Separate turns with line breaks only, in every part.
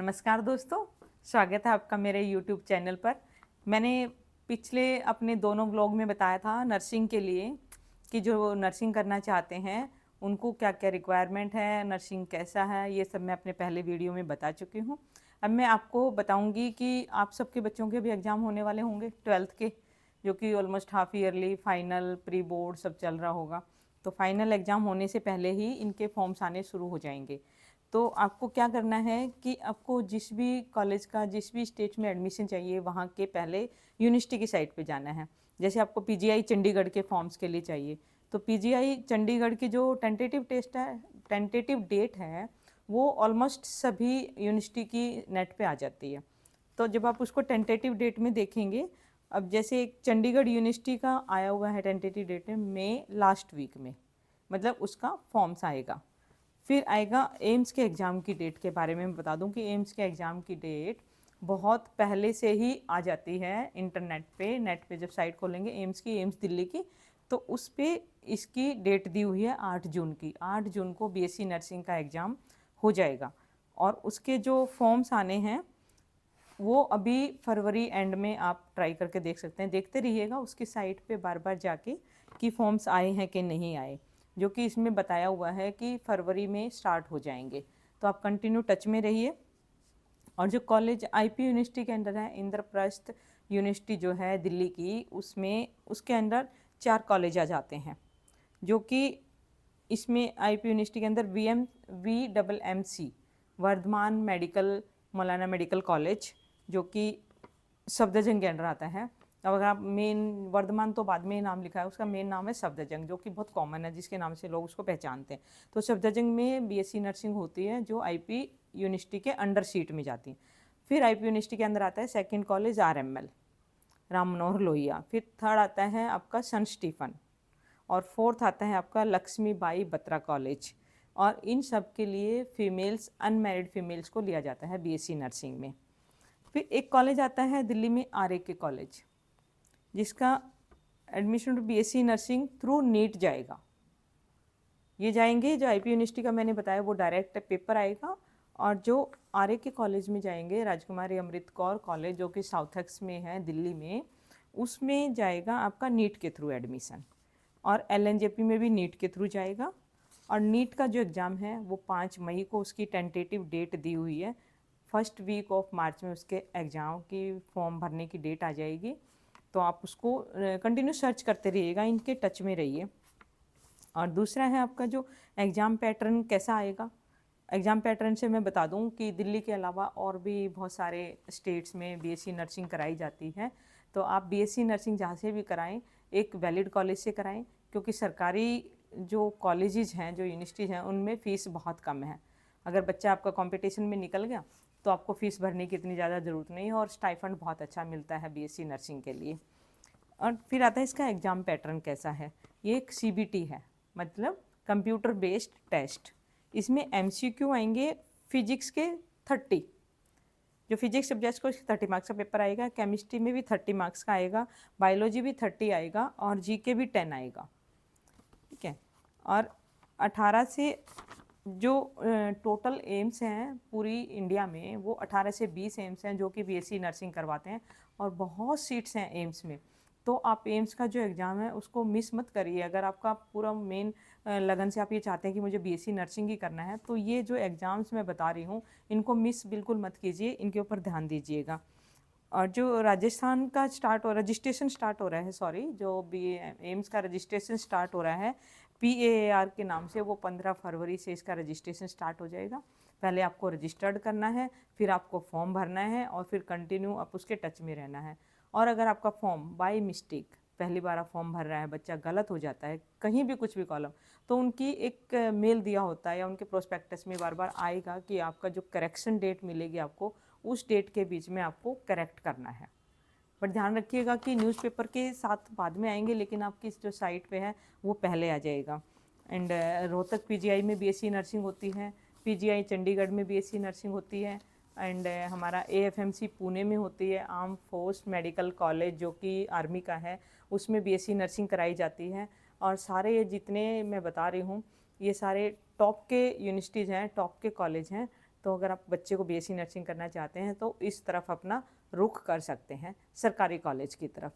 नमस्कार दोस्तों, स्वागत है आपका मेरे YouTube चैनल पर। मैंने पिछले अपने दोनों व्लॉग में बताया था नर्सिंग के लिए कि जो नर्सिंग करना चाहते हैं उनको क्या क्या रिक्वायरमेंट है, नर्सिंग कैसा है, ये सब मैं अपने पहले वीडियो में बता चुकी हूँ। अब मैं आपको बताऊँगी कि आप सबके बच्चों के भी एग्ज़ाम होने वाले होंगे 12th के, जो कि almost half yearly, final, pre board सब चल रहा होगा। तो फाइनल एग्ज़ाम होने से पहले ही इनके फॉर्म्स आने शुरू हो जाएंगे। तो आपको क्या करना है कि आपको जिस भी कॉलेज का जिस भी स्टेट में एडमिशन चाहिए वहाँ के पहले यूनिवर्सिटी की साइट पे जाना है। जैसे आपको पीजीआई चंडीगढ़ के फॉर्म्स के लिए चाहिए, तो पीजीआई चंडीगढ़ की जो टेंटेटिव डेट है वो ऑलमोस्ट सभी यूनिवर्सिटी की नेट पे आ जाती है। तो जब आप उसको टेंटेटिव डेट में देखेंगे, अब जैसे एक चंडीगढ़ यूनिवर्सिटी का आया हुआ है टेंटेटिव डेट में मई लास्ट वीक में, मतलब उसका फॉर्म्स आएगा। फिर आएगा एम्स के एग्ज़ाम की डेट के बारे में मैं बता दूं कि एम्स के एग्ज़ाम की डेट बहुत पहले से ही आ जाती है इंटरनेट पे। नेट पे जब साइट खोलेंगे एम्स की, एम्स दिल्ली की, तो उस पर इसकी डेट दी हुई है 8 जून की। 8 जून को बीएससी नर्सिंग का एग्ज़ाम हो जाएगा और उसके जो फॉर्म्स आने हैं वो अभी फरवरी एंड में आप ट्राई करके देख सकते हैं। देखते रहिएगा उसकी साइट पे बार बार जाके कि फॉर्म्स आए हैं कि नहीं आए, जो कि इसमें बताया हुआ है कि फरवरी में स्टार्ट हो जाएंगे। तो आप कंटिन्यू टच में रहिए। और जो कॉलेज आईपी यूनिवर्सिटी के अंदर है, इंद्रप्रस्थ यूनिवर्सिटी जो है दिल्ली की, उसमें उसके अंदर 4 कॉलेज आ जाते हैं, जो कि इसमें आईपी यूनिवर्सिटी के अंदर VMMC वर्धमान मेडिकल, मौलाना मेडिकल कॉलेज, जो कि सफदरजंग के अंडर आता है। अब अगर आप मेन वर्धमान तो बाद में ही नाम लिखा है, उसका मेन नाम है सफदरजंग, जो कि बहुत कॉमन है, जिसके नाम से लोग उसको पहचानते हैं। तो सफदरजंग में बीएससी नर्सिंग होती है, जो आईपी यूनिवर्सिटी के अंडर सीट में जाती है। फिर आईपी यूनिवर्सिटी के अंदर आता है second college RML, Ram Manohar Lohia. फिर थर्ड आता है आपका सन स्टीफन, और फोर्थ आता है आपका लक्ष्मीबाई बत्रा कॉलेज। और इन सब के लिए फीमेल्स, अनमैरिड फीमेल्स को लिया जाता है बीएससी नर्सिंग में। फिर एक कॉलेज आता है दिल्ली में RAK कॉलेज, जिसका admission to BSc nursing through NEET जाएगा। ये जाएंगे, जो आईपी यूनिवर्सिटी का मैंने बताया वो डायरेक्ट पेपर आएगा, और जो RAK कॉलेज में जाएंगे, राजकुमारी अमृत कौर कॉलेज, जो कि साउथक्स में है दिल्ली में, उसमें जाएगा आपका नीट के थ्रू एडमिशन। और LNJP में भी नीट के थ्रू जाएगा। और नीट का जो एग्ज़ाम है वो 5 मई को उसकी टेंटेटिव डेट दी हुई है। फर्स्ट वीक ऑफ मार्च में उसके एग्ज़ाम की फॉर्म भरने की डेट आ जाएगी। तो आप उसको कंटिन्यू सर्च करते रहिएगा, इनके टच में रहिए। और दूसरा है आपका जो एग्ज़ाम पैटर्न कैसा आएगा। एग्ज़ाम पैटर्न से मैं बता दूं कि दिल्ली के अलावा और भी बहुत सारे स्टेट्स में बीएससी नर्सिंग कराई जाती है। तो आप बीएससी नर्सिंग जहाँ से भी कराएं, एक वैलिड कॉलेज से कराएं, क्योंकि सरकारी जो कॉलेजेस हैं, जो यूनिवर्सिटीज़ हैं, उनमें फ़ीस बहुत कम है। अगर बच्चा आपका कंपटीशन में निकल गया तो आपको फ़ीस भरने की इतनी ज़्यादा ज़रूरत नहीं है, और स्टाइफंड बहुत अच्छा मिलता है बीएससी नर्सिंग के लिए। और फिर आता है इसका एग्ज़ाम पैटर्न कैसा है। ये एक CBT है, मतलब कंप्यूटर बेस्ड टेस्ट। इसमें MCQ आएंगे फिजिक्स के 30, जो फिजिक्स सब्जेक्ट को 30 मार्क्स का पेपर आएगा। केमिस्ट्री में भी 30 मार्क्स का आएगा, बायोलॉजी भी 30 आएगा, और GK भी 10 आएगा। ठीक है। और 18 से जो टोटल एम्स हैं पूरी इंडिया में, वो 18 से 20 एम्स हैं जो कि बीएससी नर्सिंग करवाते हैं, और बहुत सीट्स हैं एम्स में। तो आप एम्स का जो एग्ज़ाम है उसको मिस मत करिए। अगर आपका पूरा मेन लगन से आप ये चाहते हैं कि मुझे बीएससी नर्सिंग ही करना है, तो ये जो एग्ज़ाम्स मैं बता रही हूँ इनको मिस बिल्कुल मत कीजिए, इनके ऊपर ध्यान दीजिएगा। और जो राजस्थान का रजिस्ट्रेशन स्टार्ट हो रहा है, सॉरी, जो बी एम्स का रजिस्ट्रेशन स्टार्ट हो रहा है PAAR के नाम से, वो 15 फरवरी से इसका रजिस्ट्रेशन स्टार्ट हो जाएगा। पहले आपको रजिस्टर्ड करना है, फिर आपको फॉर्म भरना है, और फिर कंटिन्यू आप उसके टच में रहना है। और अगर आपका फॉर्म बाय मिस्टेक पहली बार आप फॉर्म भर रहा है, बच्चा गलत हो जाता है कहीं भी कुछ भी कॉलम, तो उनकी एक मेल दिया होता है या उनके प्रोस्पेक्टस में बार बार आएगा कि आपका जो करेक्शन डेट मिलेगी आपको, उस डेट के बीच में आपको करेक्ट करना है। बट ध्यान रखिएगा कि न्यूज़पेपर के साथ बाद में आएंगे, लेकिन आपकी जो साइट पे है वो पहले आ जाएगा। एंड रोहतक PGI में बीएससी नर्सिंग होती है, PGI चंडीगढ़ में बीएससी नर्सिंग होती है, एंड हमारा AFMC पुणे में होती है, आर्म फोर्स मेडिकल कॉलेज जो कि आर्मी का है, उसमें बीएससी नर्सिंग कराई जाती है। और सारे ये जितने मैं बता रही हूँ ये सारे टॉप के यूनिवर्सिटीज़ हैं, टॉप के कॉलेज हैं, तो अगर आप बच्चे को बीएससी नर्सिंग करना चाहते हैं तो इस तरफ अपना रुख कर सकते हैं, सरकारी कॉलेज की तरफ।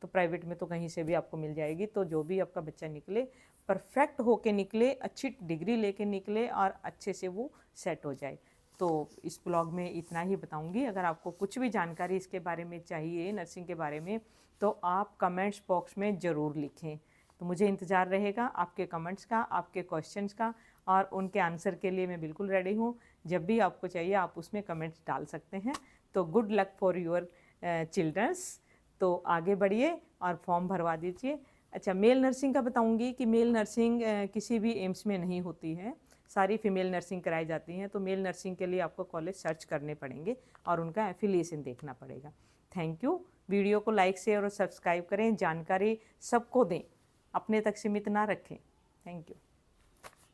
तो प्राइवेट में तो कहीं से भी आपको मिल जाएगी। तो जो भी आपका बच्चा निकले, परफेक्ट होके निकले, अच्छी डिग्री लेके निकले और अच्छे से वो सेट हो जाए। तो इस ब्लॉग में इतना ही बताऊंगी। अगर आपको कुछ भी जानकारी इसके बारे में चाहिए, नर्सिंग के बारे में, तो आप कमेंट्स बॉक्स में ज़रूर लिखें। तो मुझे इंतज़ार रहेगा आपके कमेंट्स का, आपके क्वेश्चंस का, और उनके आंसर के लिए मैं बिल्कुल रेडी हूँ। जब भी आपको चाहिए आप उसमें कमेंट्स डाल सकते हैं। तो good luck for your childrens. तो आगे बढ़िए और फॉर्म भरवा दीजिए। अच्छा, मेल नर्सिंग का बताऊंगी कि मेल नर्सिंग किसी भी एम्स में नहीं होती है, सारी फीमेल नर्सिंग कराई जाती हैं। तो मेल नर्सिंग के लिए आपको कॉलेज सर्च करने पड़ेंगे और उनका एफिलिएशन देखना पड़ेगा। Thank you. वीडियो को लाइक शेयर और सब्सक्राइब करें, जानकारी सबको दें, अपने तक सीमित ना रखें। Thank you.